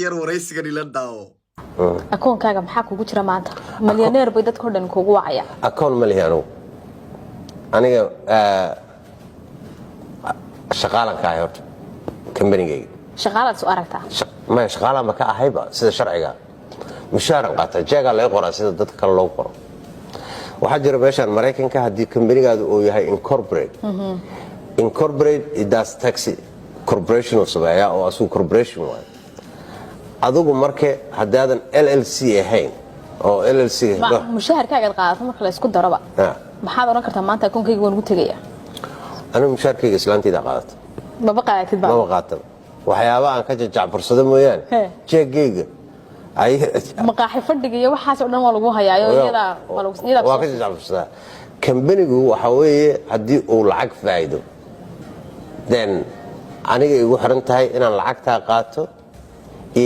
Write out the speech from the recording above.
yar waraysigan ila daawo akoonkaaga maxaa kugu jira maanta milyaneer bay dadka dhan kugu wacaya akoon ma lihano aniga shaqaalan ka haysto kambanigayga shaqaalaad soo aragtaa ma shaqaalan ma ka ahayba sida sharciga mushahar qaata jeega la qoraa sida dadka kale loo qoro waxa jira meeshan Mareykanka hadii kambanigaadu uu yahay incorporate it does taxi corporation oo sameeya oo asu corporation waa adugu markay hadaadan LLC ahayn oo LLC mushaharkaaga qaadato marka la isku daraba maxaad oran kartaa maanta akoonkayga waan ugu tagayaa أنا مشاركة إسلامتي دقات. ما بقى أكيد بقى. ما بقاتم. وحياة عن كذا جعفر صدام ويان. شيء جيجا. أي. مقاحي فردق يا وحاس قدام والجوها يا يلا والجوها. واقع جعفر صدام. كم بنيجو وحويه هدي والعق فايدو. then أنا يجو حرنت هاي إن العق تاقاته